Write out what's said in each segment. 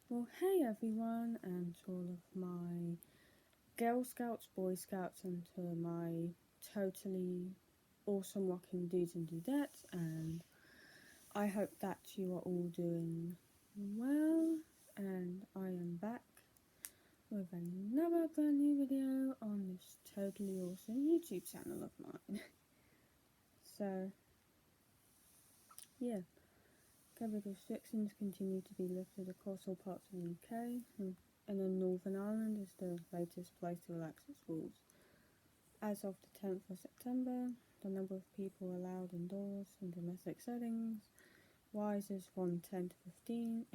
Well, hey everyone, and to all of my Girl Scouts, Boy Scouts, and to my totally awesome rocking dudes and dudettes, and I hope that you are all doing well. And I am back with another brand new video on this totally awesome YouTube channel of mine. So, yeah, COVID restrictions continue to be lifted across all parts of the UK, and in Northern Ireland is the latest place to relax its rules. As of the 10th of September, the number of people allowed indoors in domestic settings rises from 10 to 15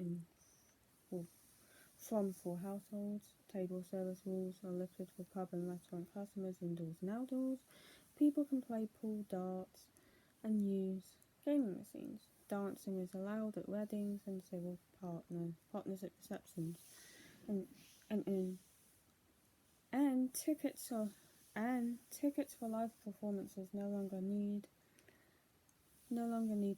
from 4 households. Table service rules are lifted for pub and restaurant customers indoors and outdoors. People can play pool, darts, and use gaming machines. Dancing is allowed at weddings and civil partnership receptions, and and and, and tickets for live performances no longer need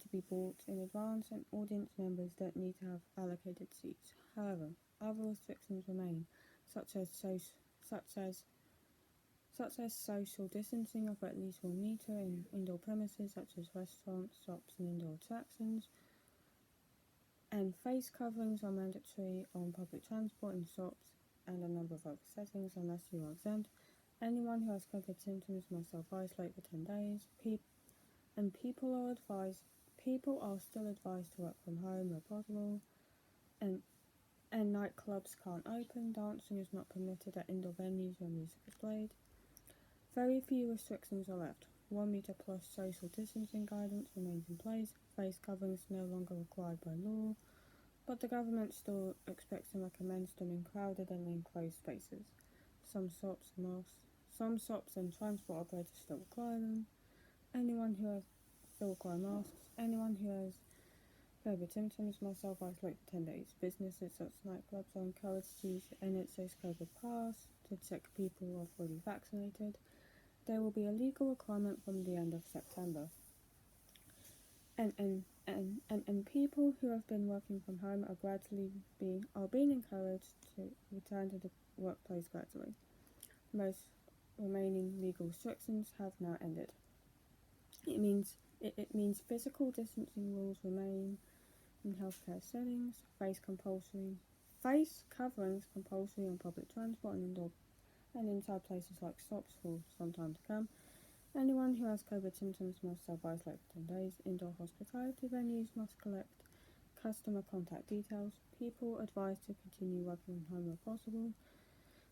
to be bought in advance, and audience members don't need to have allocated seats. However, other restrictions remain, such as social distancing of at least 1 meter in indoor premises such as restaurants, shops, and indoor attractions, and face coverings are mandatory on public transport and shops and a number of other settings unless you are exempt. Anyone who has COVID symptoms must self-isolate for 10 days. People are still advised to work from home where possible, and nightclubs can't open. Dancing is not permitted at indoor venues where music is played. Very few restrictions are left. 1 meter plus social distancing guidance remains in place. Face coverings no longer required by law, but the government still expects and recommends them in crowded and enclosed spaces. Some shops and transport operators still require them. Anyone who has still require masks. Anyone who has COVID symptoms must self-isolate for 10 days. Businesses such as nightclubs are encouraged to use the NHS COVID Pass to check people who are fully vaccinated. There will be a legal requirement from the end of September. And people who have been working from home are being encouraged to return to the workplace gradually. Most remaining legal restrictions have now ended. It means physical distancing rules remain in healthcare settings. Face coverings compulsory on public transport and indoor and inside places like shops for some time to come. Anyone who has COVID symptoms must self-isolate for 10 days. Indoor hospitality venues must collect customer contact details. People advised to continue working from home where possible.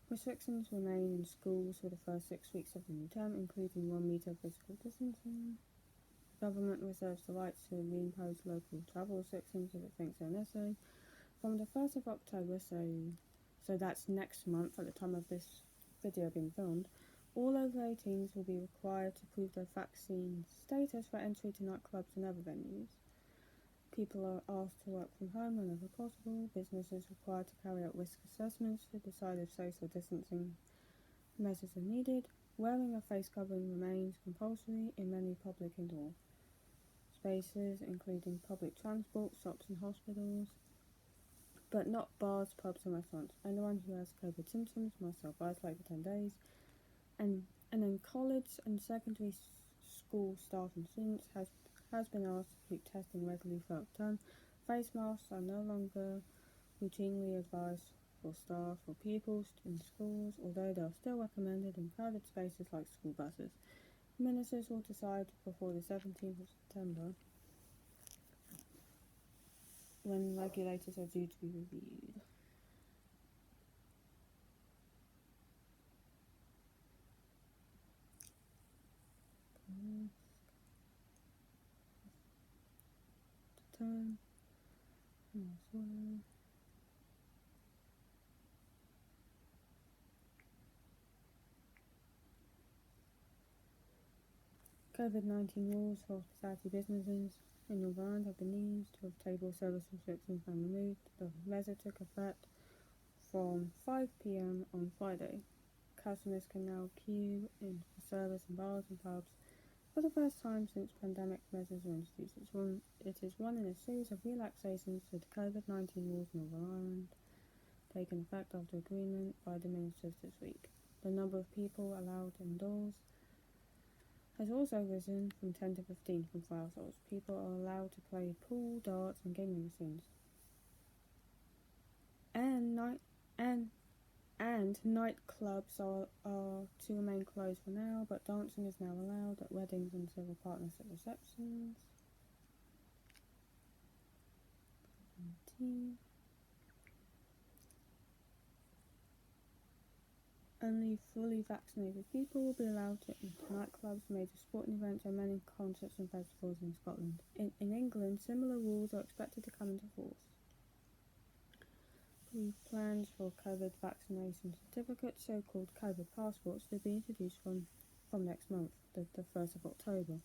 Restrictions remain in schools for the first 6 weeks of the new term, including 1 meter physical distancing. The government reserves the right to reimpose local travel restrictions if it thinks they're necessary. From the 1st of October, so that's next month at the time of this video being filmed, all over 18s will be required to prove their vaccine status for entry to nightclubs and other venues. People are asked to work from home whenever possible. Businesses required to carry out risk assessments to decide if social distancing measures are needed. Wearing a face covering remains compulsory in many public indoor spaces, including public transport, shops and hospitals, but not bars, pubs and restaurants. Anyone who has COVID symptoms must self-isolate for 10 days. And then college and secondary school staff and students has been asked to keep testing regularly throughout the term. Face masks are no longer routinely advised for staff or pupils in schools, although they are still recommended in crowded spaces like school buses. Ministers will decide before the 17th of September when regulators are due to be reviewed. Time as well. COVID-19 rules for hospitality businesses in Northern Ireland have been eased, with table service restrictions now removed. The measure took effect from 5 p.m. on Friday. Customers can now queue in for service in bars and pubs for the first time since pandemic measures were introduced. It is one in a series of relaxations to the COVID-19 rules in Northern Ireland. taken effect after agreement by the ministers this week. The number of people allowed indoors has also risen from 10 to 15 from 5 households. People are allowed to play pool, darts and gaming machines. And nightclubs are to remain closed for now, but dancing is now allowed at weddings and civil partnership receptions. Only fully vaccinated people will be allowed to enter nightclubs, major sporting events and many concerts and festivals in Scotland. In England, similar rules are expected to come into force. Plans for COVID vaccination certificates, so-called COVID passports, to be introduced from next month, the 1st of October.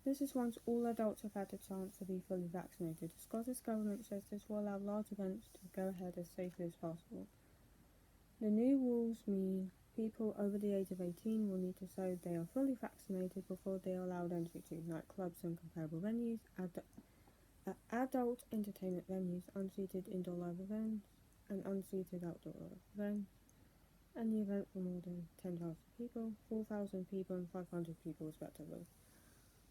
This is once all adults have had a chance to be fully vaccinated. The Scottish Government says this will allow large events to go ahead as safely as possible. The new rules mean people over the age of 18 will need to show they are fully vaccinated before they are allowed entry to nightclubs and comparable venues, adult entertainment venues, unseated indoor live events, and unseated outdoor events. Any event for more than 10,000 people, 4,000 people and 500 people respectively.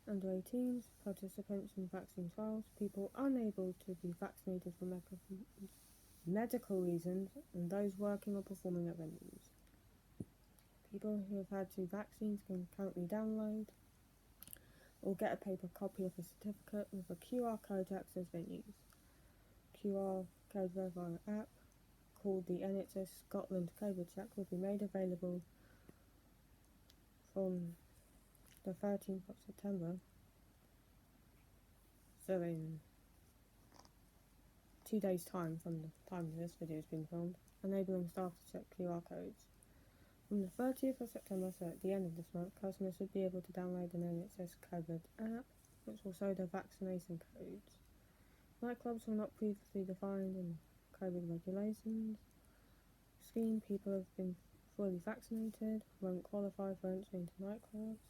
Under 18s, participants in vaccine trials, people unable to be vaccinated for medical reasons, and those working or performing at venues. People who have had 2 vaccines can currently download or get a paper copy of a certificate with a QR code to access venues. QR code verifier app called the NHS Scotland COVID Check will be made available from the 13th of September, so in 2 days' time from the time this video has been filmed, enabling staff to check QR codes. From the 30th of September, so at the end of this month, customers should be able to download an NHS COVID app, which will show their vaccination codes. Nightclubs were not previously defined in COVID regulations. Scheme people have been fully vaccinated, won't qualify for entry into nightclubs.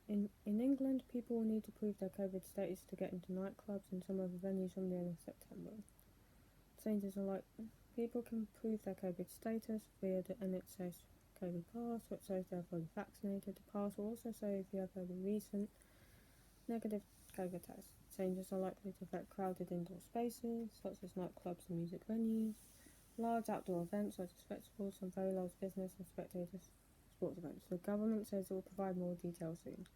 In England, people will need to prove their COVID status to get into nightclubs and some other venues from the end of September. Changes are like people can prove their COVID status via the NHS COVID pass, which shows they are fully vaccinated. The pass will also show if you have had a recent negative COVID test. Changes are likely to affect crowded indoor spaces, such as nightclubs and music venues, large outdoor events such as festivals, and very large business and spectator sports events. The government says it will provide more details soon.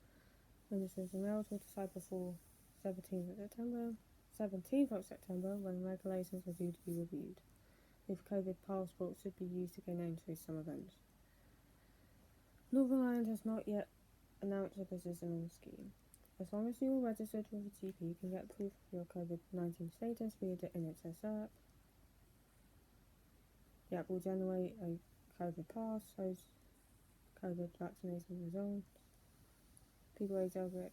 Ministers and mayors will decide before 17th of September when regulations are due to be reviewed. If COVID passports should be used to gain entry to some events. Northern Ireland has not yet announced a position on the scheme. As long as you are registered with a GP, you can get proof of your COVID-19 status via the NHS app. The app will generate a COVID pass, shows COVID vaccination results. People aged over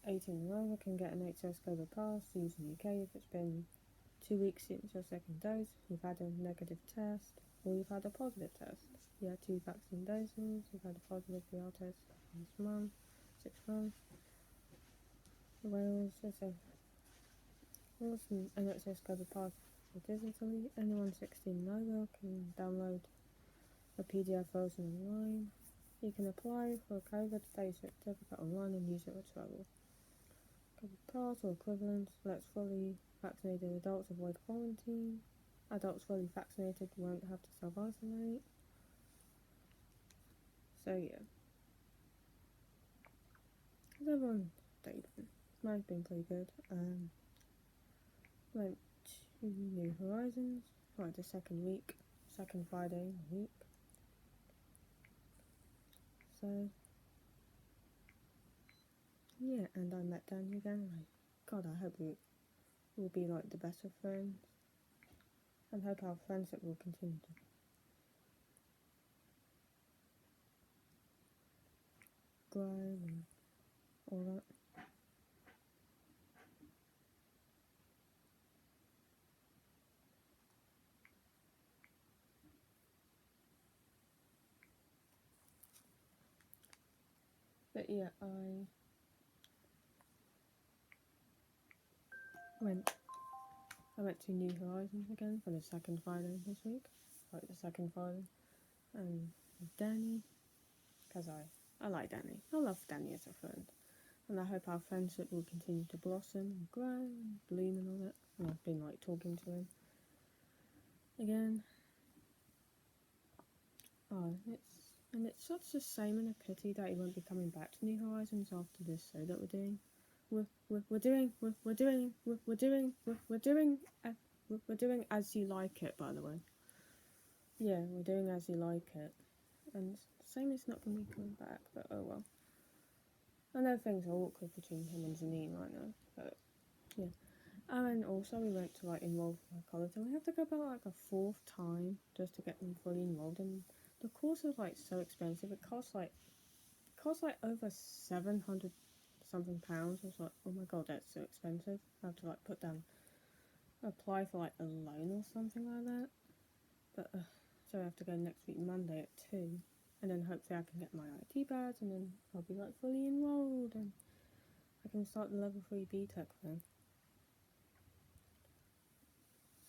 18 and over can get an NHS COVID pass to use in the UK if it's been 2 weeks since your second dose, you've had a negative test, or you've had a positive test. You had 2 vaccine doses, you've had a positive PR test this month, 6 months. Wales is a Wilson NHS COVID pass digitally. Anyone 16 and over can download a PDF version online. You can apply for a COVID status certificate online and use it for travel. COVID pass or equivalent lets fully vaccinated adults avoid quarantine. Adults fully vaccinated won't have to self-isolate. So yeah. How's everyone's day been? Mine's been pretty good. Went to New Horizons, the second Friday in the week. So yeah, and I met Daniel again. God, I hope we'll be like the best of friends, and hope our friendship will continue to grow and all that. But yeah, I went I went to New Horizons again for the second Friday this week, like the second Friday, and with Danny, because I like Danny. I love Danny as a friend, and I hope our friendship will continue to blossom and grow and bloom and all that. And I've been like talking to him again. Oh, it's such a shame and a pity that he won't be coming back to New Horizons after this show that we're doing. We're doing As You Like It, by the way. Yeah, we're doing As You Like It, and same is not going to be coming back, but oh well. I know things are awkward between him and Janine right now, but yeah. And also we went to like enroll for my college, and we have to go back like a 4th time just to get them fully enrolled, and the course is like so expensive. It costs like over 700 something pounds. I was like, oh my god, that's so expensive. I have to like apply for like a loan or something like that. But so I have to go next week Monday at 2, and then hopefully I can get my IT badge, and then I'll be like fully enrolled, and I can start the level 3 BTEC then.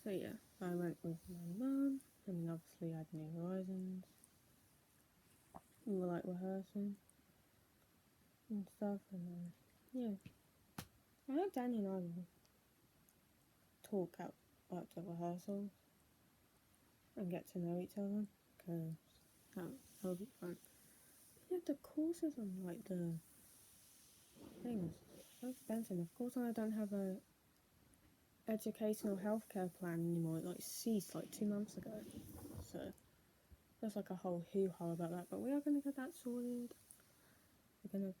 So yeah, I went with my mum, and then obviously I had New Horizons. We were like rehearsing and stuff, and yeah. I hope Danny and I will talk out like the rehearsals and get to know each other, because that'll be fun. Yeah, the courses on like the things so expensive. Of course, I don't have a educational healthcare plan anymore. It like ceased like 2 months ago, so there's like a whole hoo-ha about that. But we are gonna get that sorted. We're gonna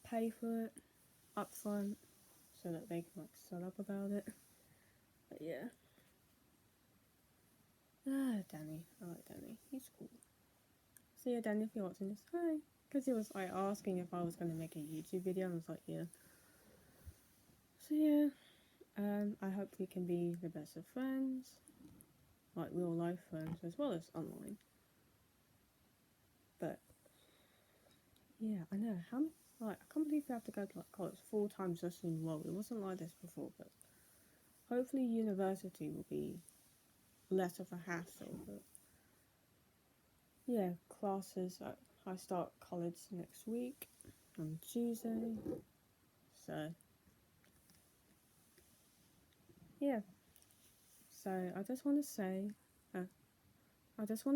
pay for it up front so that they can like shut up about it. But yeah. Danny. I like Danny. He's cool. So yeah, Danny, if you're watching this, hi. Because he was like asking if I was going to make a YouTube video, and I was like, yeah. So yeah, I hope we can be the best of friends, like real life friends as well as online. But yeah, I know I can't believe we have to go to like college 4 times just to enroll. It wasn't like this before, but hopefully university will be less of a hassle. But yeah, classes. I start college next week on Tuesday, so yeah. So I just want to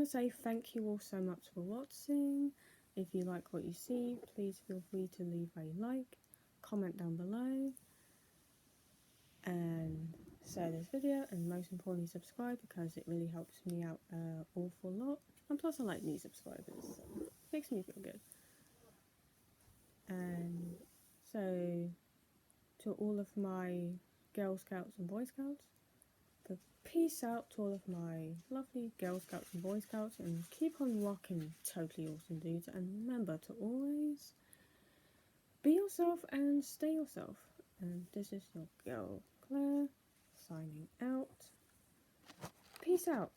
say thank you all so much for watching. If you like what you see, please feel free to leave a like, comment down below, and share this video, and most importantly subscribe, because it really helps me out an awful lot. And plus I like new subscribers, so it makes me feel good. And so to all of my Girl Scouts and Boy Scouts, peace out to all of my lovely Girl Scouts and Boy Scouts, and keep on rocking, totally awesome dudes. And remember to always be yourself and stay yourself. And this is your girl Claire signing out. Peace out.